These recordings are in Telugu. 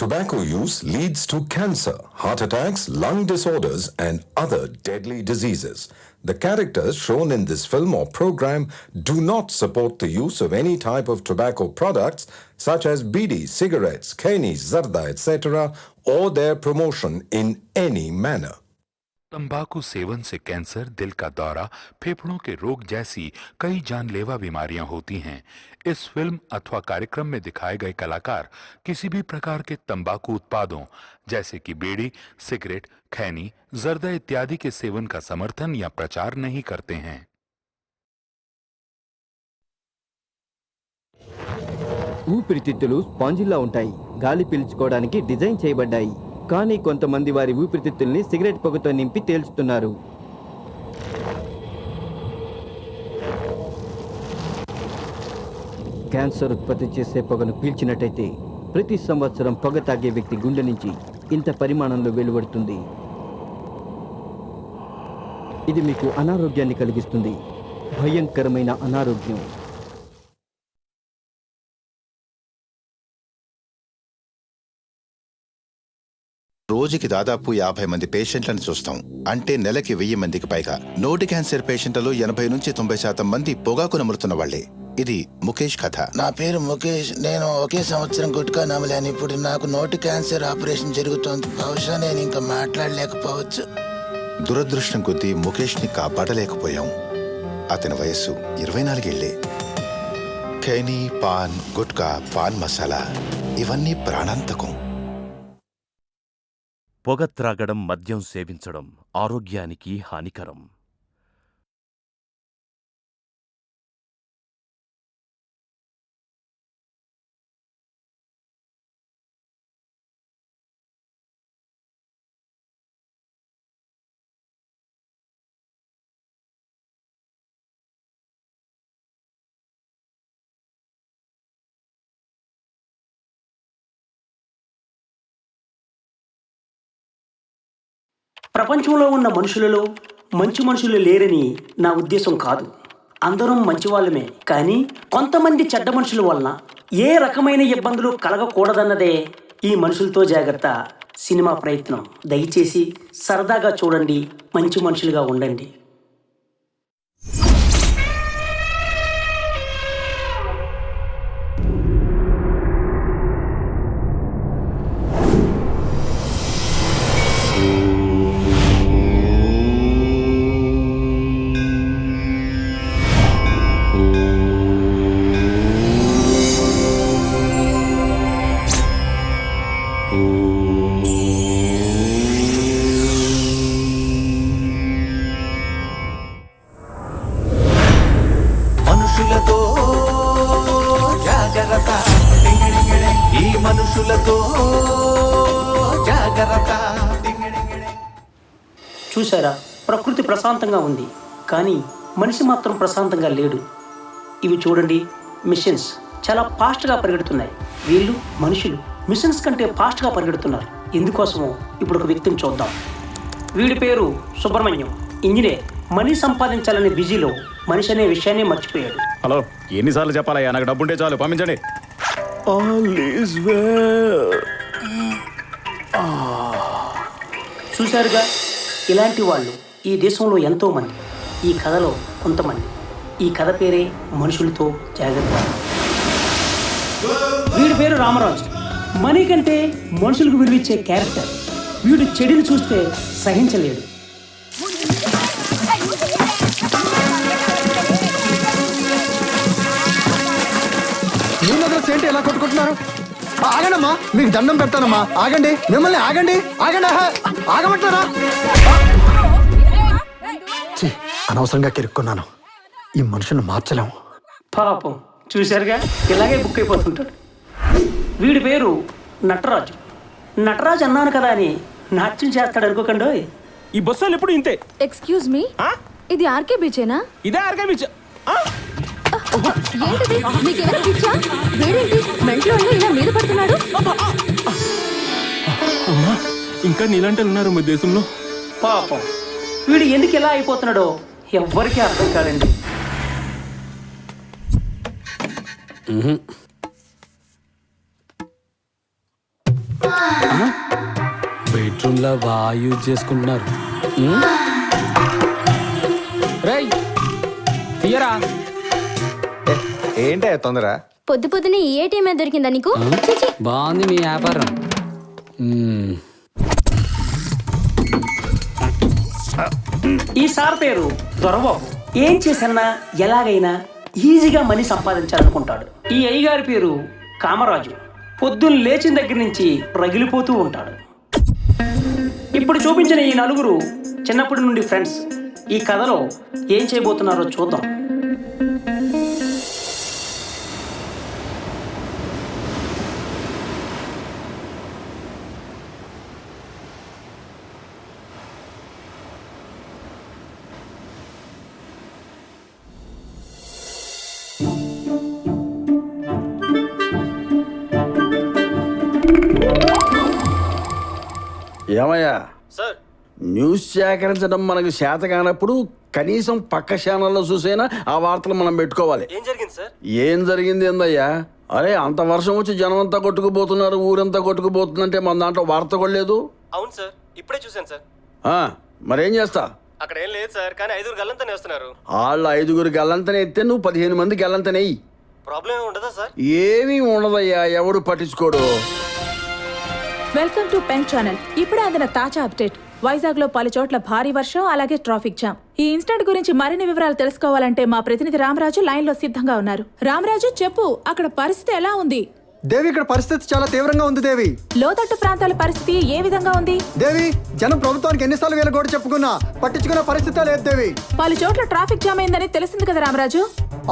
Tobacco use leads to cancer, heart attacks, lung disorders, and other deadly diseases. The characters shown in this film or program do not support the use of any type of tobacco products such as bidi, cigarettes, keni, zarda, etc., or their promotion in any manner. तंबाकू सेवन से कैंसर, दिल का दौरा, फेफड़ों के रोग जैसी कई जानलेवा बीमारियां होती हैं। इस फिल्म अथवा कार्यक्रम में दिखाए गए कलाकार किसी भी प्रकार के तंबाकू उत्पादों जैसे कि बीड़ी, सिगरेट, खैनी, जर्दा इत्यादि के सेवन का समर्थन या प्रचार नहीं करते हैं। ఊపిరితిత్తులు స్పాంజిలా ఉంటాయి. గాలి పీల్చుకోవడానికి డిజైన్ చేయబడ్డాయి. కానీ కొంతమంది వారి ఊపిరితిత్తుల్ని సిగరెట్ పొగతో నింపి తేల్చుతున్నారు. క్యాన్సర్ ఉత్పత్తి చేసే పొగను పీల్చినట్టయితే ప్రతి సంవత్సరం పొగ తాగే వ్యక్తి గుండె నుంచి ఇంత పరిమాణంలో వెలువడుతుంది. ఇది మీకు అనారోగ్యాన్ని కలిగిస్తుంది. భయంకరమైన అనారోగ్యం. రోజుకి దాదాపు 50 మంది పేషెంట్లను చూస్తాం. అంటే నెలకి 1000 మందికి పైగా. నోటి క్యాన్సర్ పేషెంట్లలో 80 నుంచి 90% మంది పొగాకు నములుతున్న వాళ్లే. ఇది ముఖేష్ కథ. నా పేరు ముఖేష్. నేను ఒకే సంవత్సరం గుట్కా నమలాను. ఇప్పుడు నాకు నోటి క్యాన్సర్ ఆపరేషన్ జరుగుతోంది. బహుశా నేను ఇంకా మాట్లాడలేకపోవచ్చు. దురదృష్టం కొద్దీ ముఖేష్ ని కాపాడలేకపోయాం. అతని వయస్సు 24 ఏళ్లే. ఖైనీ, పాన్, గుట్కా, పాన్ మసాలా ఇవన్నీ ప్రాణాంతకం. పొగ త్రాగడం, మద్యం సేవించడం ఆరోగ్యానికి హానికరం. ప్రపంచంలో ఉన్న మనుషులలో మంచి మనుషులు లేరని నా ఉద్దేశం కాదు. అందరం మంచివాళ్ళమే. కానీ కొంతమంది చెడ్డ మనుషుల వలన ఏ రకమైన ఇబ్బందులు కలగకూడదన్నదే ఈ మనుషులతో జాగ్రత్త సినిమా ప్రయత్నం. దయచేసి సరదాగా చూడండి, మంచి మనుషులుగా ఉండండి. మనుషులతో జాగ్రత్త, ఈ మనుషులతో జాగ్రత్త. చూసారా, ప్రకృతి ప్రశాంతంగా ఉంది, కానీ మనిషి మాత్రం ప్రశాంతంగా లేడు. ఇవి చూడండి, మిషన్స్ చాలా ఫాస్ట్గా పరిగెడుతున్నాయి. వీళ్ళు మనుషులు మిషన్స్ కంటే ఫాస్ట్గా పరిగెడుతున్నారు. ఎందుకోసమో ఇప్పుడు ఒక వ్యక్తిని చూద్దాం. వీడి పేరు సుబ్రహ్మణ్యం, ఇంజనీర్. మనీ సంపాదించాలనే బిజీలో మనిషి అనే విషయాన్ని మర్చిపోయాడు. హలో, ఎన్నిసార్లు చెప్పాలయ్యా? నాకు డబ్బుంటే చాలు, పంపించండి. చూశారుగా, ఇలాంటి వాళ్ళు ఈ దేశంలో ఎంతో మంది. ఈ కథలో కొంతమంది. ఈ కథ పేరే మనుషులతో జాగ్రత్త. వీడి పేరు రామరాజు. మనీ కంటే మనుషులకు విలువిచ్చే క్యారెక్టర్. వీడు చెడుని చూస్తే సహించలేడు. ఏంటి ఎలా కొట్టుకుంటున్నారు? ఆగండమ్మా, మీకు దండం పెడతానమ్మా. ఆగండి, మిమ్మల్ని ఆగండి, ఆగండి, ఆగమంటారా? అనవసరంగా కిరుక్కున్నాను. ఈ మనుషులను మార్చలేము. పాపం, చూశారుగా, ఇలాగే బుక్ అయిపోతుంటాడు. వీడి పేరు నటరాజు. నటరాజు అన్నాను కదా అని నాట్యం చేస్తాడు అనుకోకండి. ఈ బస్సులు ఎప్పుడు ఇంతే. ఎక్స్క్యూజ్ మీ, ఇది ఆర్కే బీచేనా? ఇదే ఆర్కే బీచ్. ఏంటిది? నీకేమైనా పిచ్చా? వేరేంటి మెంట్లో ఇలా మీద పడుతున్నాడు? అమ్మా, ఇంకా నీలాంటి ఉన్నారు మా దేశంలో. పాపం, వీడు ఎందుకు ఇలా అయిపోతున్నాడో ఎవ్వరికీ అర్థం కాదండి. బెడ్రూమ్ లో బాగా యూజ్ చేసుకుంటున్నారు. రేయ్ తీయరా. ఏంటే తొందర? పొద్దు పొద్దునే ఈ ఏటీఎం దొరికిందా నీకు? చిచి. బాగుంది మీ వ్యాపారం. ఈ సార్ పేరు దొరబాబు. ఏం చేసన్నా ఎలాగైనా ఈజీగా మనీ సంపాదించాలనుకుంటాడు. ఈ అయ్యగారి పేరు కామరాజు. పొద్దున్న లేచిన దగ్గర నుంచి రగిలిపోతూ ఉంటాడు. ఇప్పుడు చూపించిన ఈ నలుగురు చిన్నప్పటి నుండి ఫ్రెండ్స్. ఈ కథలో ఏం చేయబోతున్నారో చూద్దాం. ఏమయ్యా సార్, న్యూస్ సేకరించడం మనకు చేత కానప్పుడు కనీసం పక్క ఛానల్లో చూసైనా ఆ వార్తలు మనం పెట్టుకోవాలి. ఏం జరిగింది సార్? ఏం జరిగింది ఏందయ్యా? అరే అంత వర్షం వచ్చి జనం అంతా కొట్టుకుపోతున్నారు, ఊరంతా కొట్టుకుపోతుందంటే మన దాంట్లో వార్త కూడా లేదు. అవును సార్, ఇప్పుడే చూశాను సార్. మరేం చేస్తా? అక్కడ ఏం లేదు సార్, కానీ 5 గల్లంతనే వస్తున్నారు. వాళ్ళు 5 గల్లంతనే ఎత్తే నువ్వు 15 మంది గల్లంతనేయి. ప్రాబ్లం ఏమి ఉండదా సార్? ఏమీ ఉండదయ్యా, ఎవడు పట్టించుకోడు. Welcome to pen channel. ఇప్పుడే అందిన తాజా అప్డేట్. వైజాగ్ లో పలు చోట్ల భారీ వర్షం, అలాగే ట్రాఫిక్ జామ్. ఈ ఇన్సిడెంట్ గురించి మరిన్ని వివరాలు తెలుసుకోవాలంటే మా ప్రతినిధి రామరాజు లైన్ లో సిద్ధంగా ఉన్నారు. రామరాజు, చెప్పు, అక్కడ పరిస్థితి ఎలా ఉంది? దేవి, ఇక్కడ పరిస్థితి చాలా తీవ్రంగా ఉంది దేవి. లోతట్టు ప్రాంతాల పరిస్థితి ఏ విధంగా ఉంది? దేవి, జనం ప్రభుత్వానికి ఎన్నిసార్లు వేల కూడా చెప్పుకున్నా పట్టించుకున్న పరిస్థితి లేదు దేవి. పలు చోట్ల ట్రాఫిక్ జామ్ అయిందని తెలిసింది కదా రామరాజు?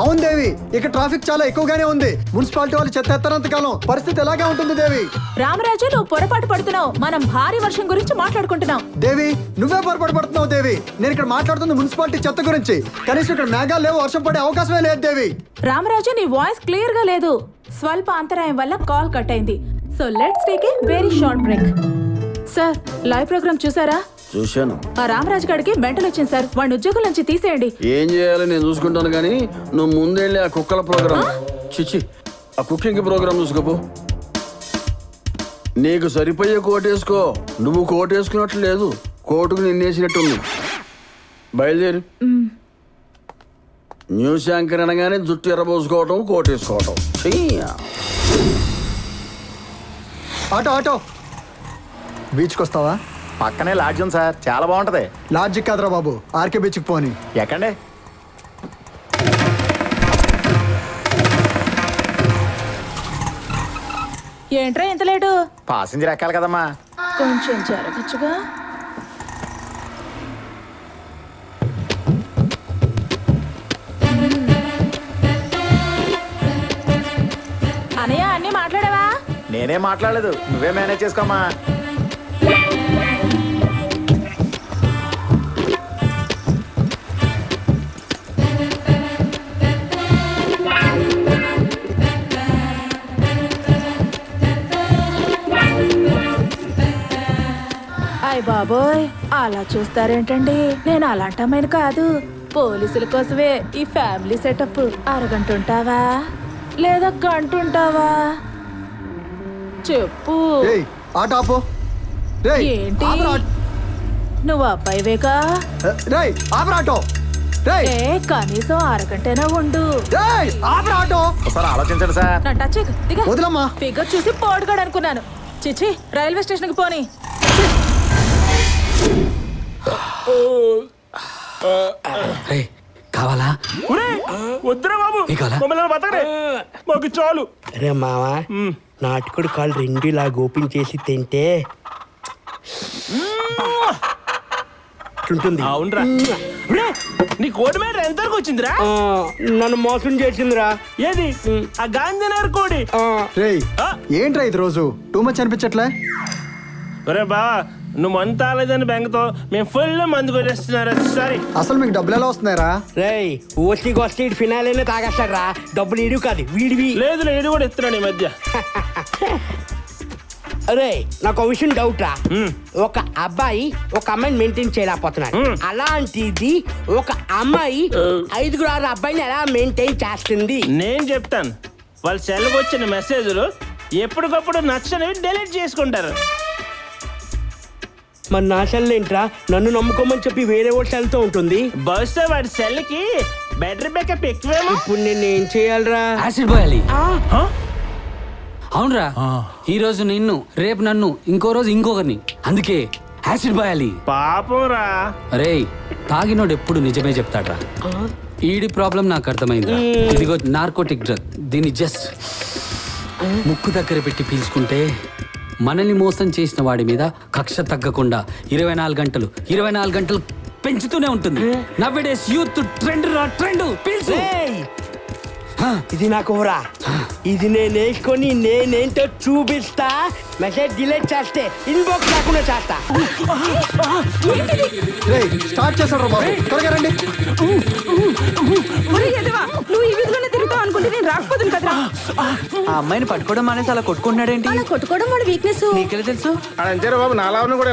అవును దేవి, ఇక్కడ ట్రాఫిక్ చాలా ఎక్కువగానే ఉంది. మున్సిపాలిటీ వాళ్ళు చెత్త ఎత్తనంత కాలం పరిస్థితి ఎలాగే ఉంటుంది దేవి. రామరాజు, నువ్వు పొరపాటు పడుతున్నావు. మనం భారీ వర్షం గురించి మాట్లాడుకుంటున్నాం. దేవి, నువ్వే పొరపాటు పడుతున్నావు దేవి. నేను ఇక్కడ మాట్లాడుతుంది మున్సిపాలిటీ చెత్త గురించి. కనీసం ఇక్కడ మేఘాలు లేవు, వర్షం పడే అవకాశమే లేదు దేవి. రామరాజు, నీ వాయిస్ క్లియర్ గా లేదు. స్వల్ప అంతరాయం వల్ల కాల్ కట్ అయింది. So let's take a very short break. Sir, live programme చూసారా? చూశాను. ఆ రామరాజు గారికి మెంటల్ వచ్చింది సార్. వాడిని ఉద్యోగం నుంచి తీసేయండి. ఏం చేయాలి నేను చూసుకుంటాను, కానీ నువ్వు ముందెళ్ళి ఆ కుక్కల ప్రోగ్రామ్, చిచ్చి ఆ కుకింగ్ ప్రోగ్రామ్ చూసుకోపో. నీకు సరిపోయే కోట్ వేసుకో. నువ్వు కోట్ వేసుకున్నట్లు లేదు, కోటుకు నిన్నేసినట్టుంది. బయలుదేరి. న్యూస్ యాంకర్ అనగానే జుట్టు ఎర్రబోసుకోవటం, కోట్ వేసుకోవటం. ఆటో ఆటో, బీచ్కి వస్తావా? పక్కనే లాడ్జ్ ఉంది సార్, చాలా బాగుంటది. లాడ్జికి కాదురా బాబు, ఆర్కే బీచ్కి పోని. ఎక్కండి. ఏంట్రా ఎంత లేటు? పాసింజర్ ఎక్కాలి కదమ్మా. కొంచెం జరగచ్చుగా. అనయ్య, అన్నీ మాట్లాడావా? నేనేం మాట్లాడలేదు, నువ్వే మేనేజ్ చేసుకోమ్మా. అయ్ బాబోయ్, అలా చూస్తారేంటండి? నేను అలాంటి అమ్మాయిని కాదు. పోలీసుల కోసమే ఈ ఫ్యామిలీ సెటప్. అరగంట ఉంటావా లేదా గంట ఉంటావా చెప్పు. ఆటో ఆపో. ఏంటి, నువ్వు అబ్బాయివేగా? ఆటో కనీసం అరగంటైనా ఉండు. ఒకసారి ఆలోచించండి సార్. నా టచ్ దిగా. వదలమ్మా. ఫిగర్ చూసి పోటుగాడు అనుకున్నాను. చిచి, రైల్వే స్టేషన్కి పోనీ. కావాలా? వద్దురా బాబు, మమ్మల్ని బతకరే, మాకు చాలు. అరే మావా, నాటుకోడి కాళ్ళు 2 ఇలా ఓపెన్ చేసి తింటే ఉంటుంది. అవునరా, నీ కోడి మీద ఎంతవరకు వచ్చిందిరా? నన్ను మోసం చేసిందిరా. ఏది ఆ గాంధీనగర్ కోడి? ఏంట్రా ఇది రోజు టూ మచ్ అనిపించట్లే? ఒరే బావా, నువ్వు మందు తాగలేదని బెంగతో మేము ఫుల్ మందు కొట్టేస్తున్నారా? సారీ. అసలు మీకు డబ్బులు ఎలా వస్తున్నారా? రేయ్, వస్తే ఫినాలేనే తాగేస్తారా? డబ్బులు ఇడివి కాదు, వీడివి. లేదు, ఇది కూడా ఇస్తున్నాను ఈ మధ్య. అరే, నాకు విషయం డౌట్ రా. ఒక అబ్బాయి ఒక అమ్మాయిని మెయింటైన్ చేయలేకపోతున్నాడు. అలాంటిది ఒక అమ్మాయి 5-6 అబ్బాయిని ఎలా మెయింటైన్ చేస్తుంది? నేను చెప్తాను. వాళ్ళ సెల్కి వచ్చిన మెసేజ్లు ఎప్పటికప్పుడు నచ్చనివి డెలీట్ చేసుకుంటారు. మన నా సెల్ ఏంట్రా నన్ను నమ్ముకోమని చెప్పి వేరే ఓ సెల్తో ఉంటుంది. బహుశా వాడి సెల్కి బ్యాటరీ బ్యాకప్ ఎక్కువేమో. ఇప్పుడు నేను ఏం చేయాలరా? యాసిడ్ పోయాలి. అవునరా, ఈ రోజు నిన్ను, రేపు నన్ను, ఇంకో రోజు ఇంకొకరిని. అందుకే యాసిడ్ పోయాలి. పాపం రా. అరే, తాగినోడు ఎప్పుడు నిజమే చెప్తాడ్రా. ఈడి ప్రాబ్లం నాకు అర్థమైంది. ఇదిగో నార్కోటిక్ డ్రగ్. దీన్ని జస్ట్ ముక్కు దగ్గర పెట్టి పీల్చుకుంటే మనల్ని మోసం చేసిన వాడి మీద కక్ష తగ్గకుండా 24 గంటలు పెంచుతూనే ఉంటుంది. నవ్వేడేస్ యూత్ ట్రెండ్ రా, ట్రెండ్. పీల్చు. ఇది నాకు రా. ఇది నేను వేసుకొని నేనేంటో చూపిస్తా. మెసేజ్ డిలీట్ చేస్తే ఇన్బాక్స్ రాకుండా చేస్తా. స్టార్ట్ చేశాడు బాబు, త్వరగా రండి. నువ్వు ఈ వీధిలోనే తిరుగుతావు అనుకుంటే నేను రాకపోతుంది కదరా. ఆ అమ్మాయిని పట్టుకోవడం మానేసి అలా కొట్టుకుంటున్నాడేంటి? అలా కొట్టుకోవడం వాడి వీక్నెస్. నీకెలా తెలుసు? అంతేరా బాబు, నాలా కూడా